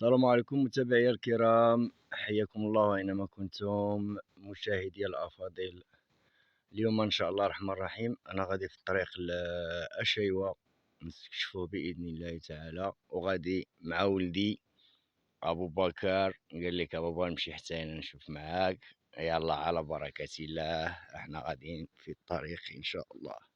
السلام عليكم متابعي الكرام، حياكم الله أينما كنتم مشاهدي الأفاضل. اليوم إن شاء الله الرحمن الرحيم أنا غادي في الطريق لأشيوة نستكشفوه بإذن الله تعالى، وغادي مع ولدي أبو بكر. قال لك بابا نمشي حتى أنا نشوف معاك. يلا على بركة الله، احنا غاديين في الطريق إن شاء الله.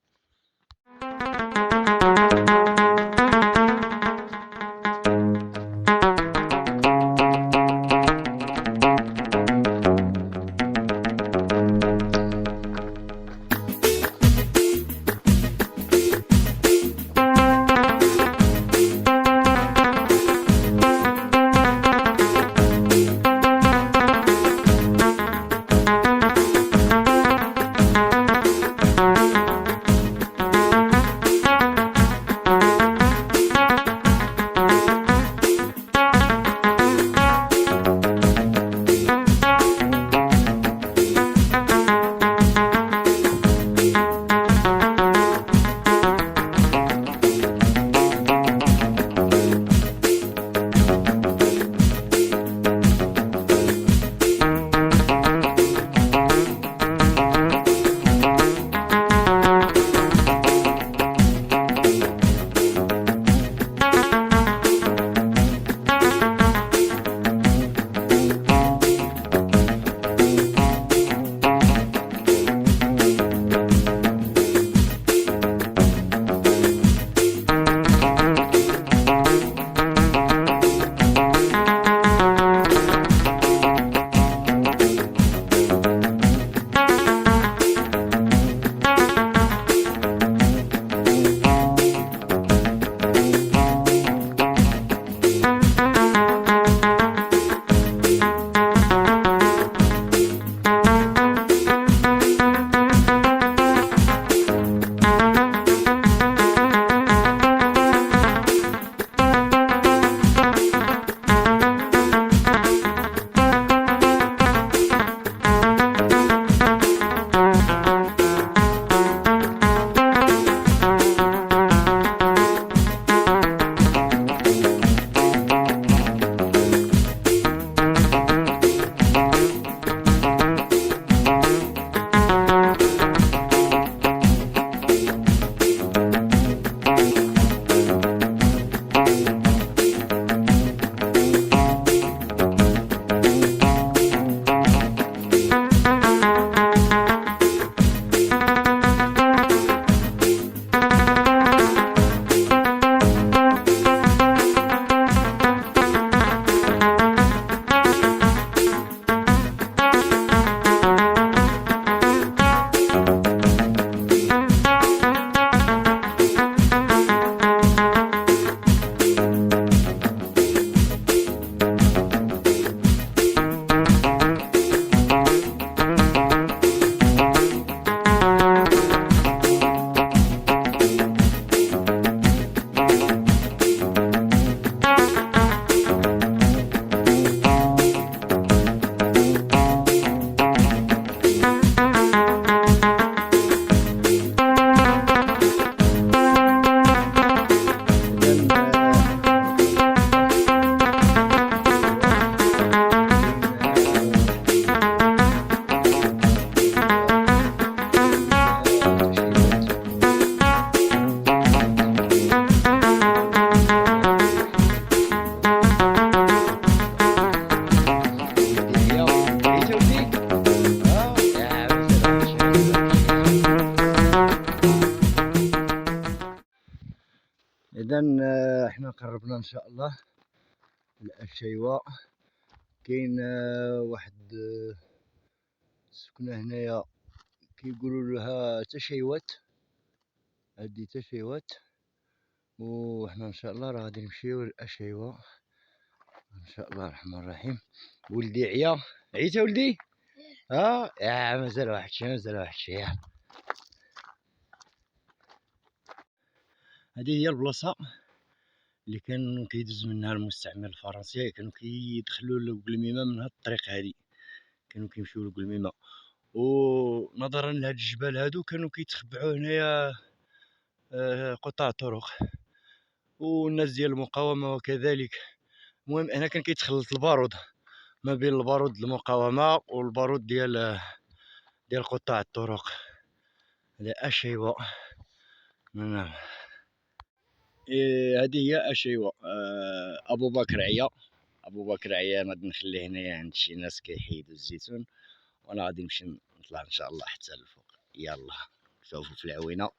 إذا احنا قربنا إن شاء الله لأشيوة. كاين واحد سكنة هنايا كيقولوا لها تشيوات، هادي تشيوات، وحنا ان شاء الله راه غادي نمشيو لأشيوة ان شاء الله الرحمن الرحيم. ولدي عييت يا ولدي؟ يا مازال واحد شي. هذه هي البلاصة اللي كان كيدوز منها المستعمر الفرنسي، كانوا كيدخلوا لقلميمة من هاد الطريق هادي، كانوا كيمشيو لقلميمة، ونظرا لهاد الجبال هادو كانوا كيتخبعوا هنايا قطاع طرق والناس ديال المقاومة وكذلك المهم هنا كان كيتخلط البارود ما بين البارود المقاومة والبارود ديال قطاع الطرق. هذا أشيوة. نعم. هذه هي أشيوة. أبو بكر عيا. أبو بكر عيا غادي نخليه هنايا عند شي ناس كيحيدو الزيتون، وأنا غادي نمشي نطلع إن شاء الله حتى الفوق. يلا شوفوا في العوينة.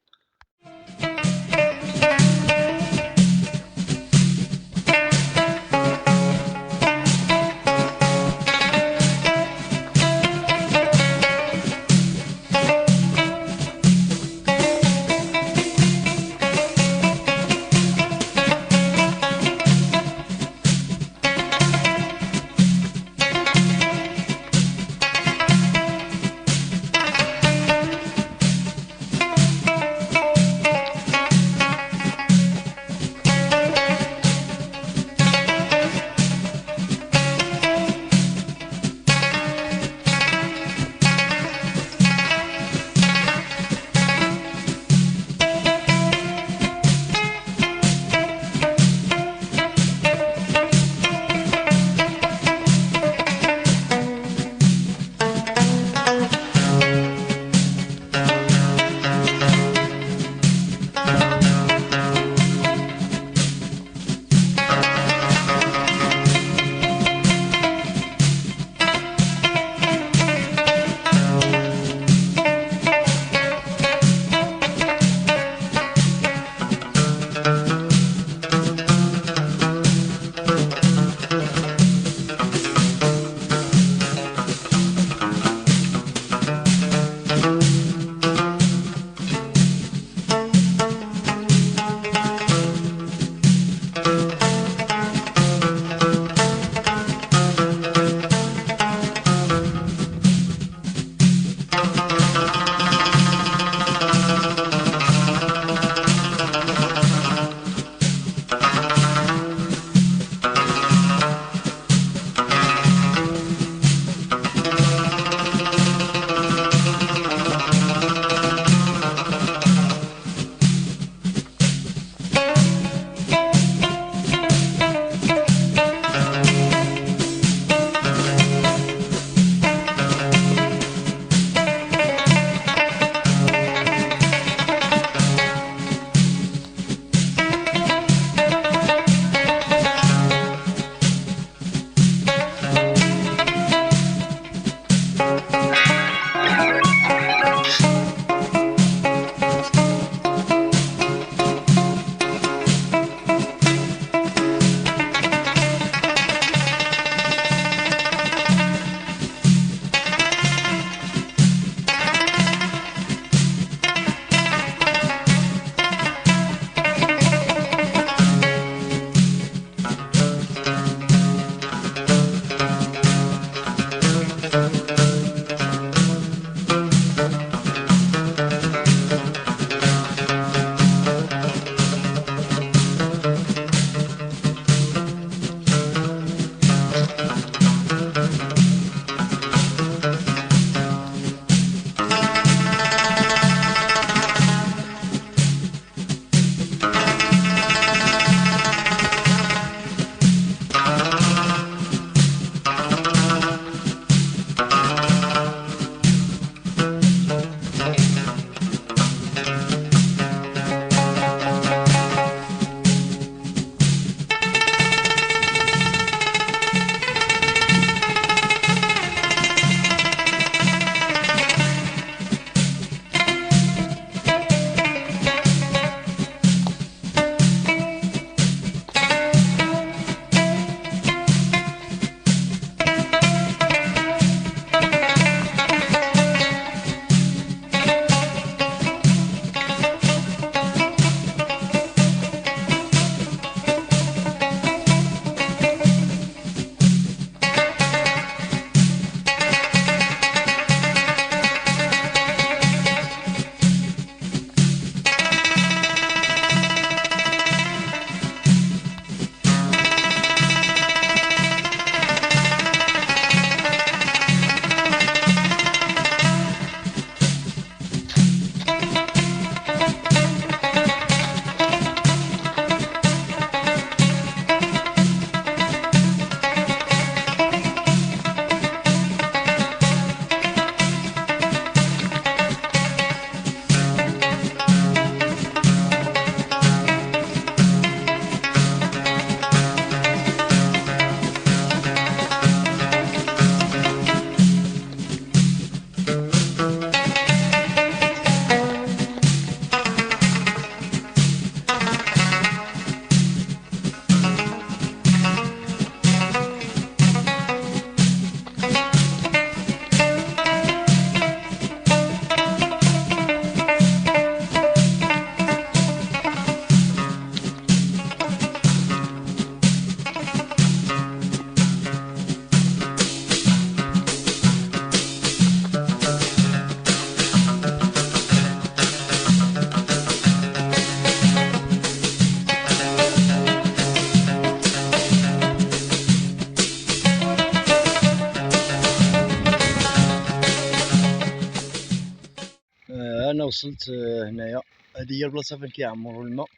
وصلت هنايا. هذه هي البلاصه فين كيعمروا الماء،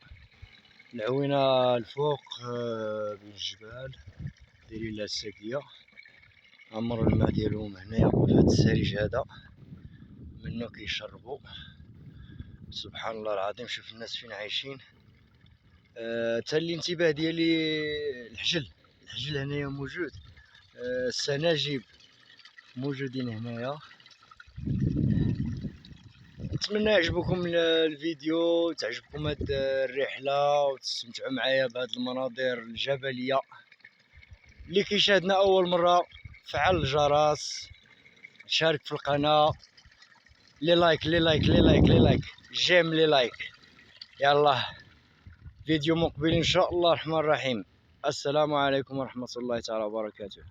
العوينه الفوق بين الجبال دايرين لها الساقيه، عمروا الماء ديالهم هنايا في هذا السريج هذا منو كيشربوا. سبحان الله العظيم، شوف الناس فين عايشين. تا الانتباه ديالي الحجل هنايا موجود، السناجب موجودين هنايا. نتمنى يعجبكم الفيديو، تعجبكم هاد الرحله وتستمتعوا معايا بهاد المناظر الجبليه. اللي كيشاهدنا اول مره فعل الجرس، شارك في القناه، لي لايك جيم لي لايك. يلا فيديو مقبل ان شاء الله الرحمن الرحيم. السلام عليكم ورحمه الله تعالى وبركاته.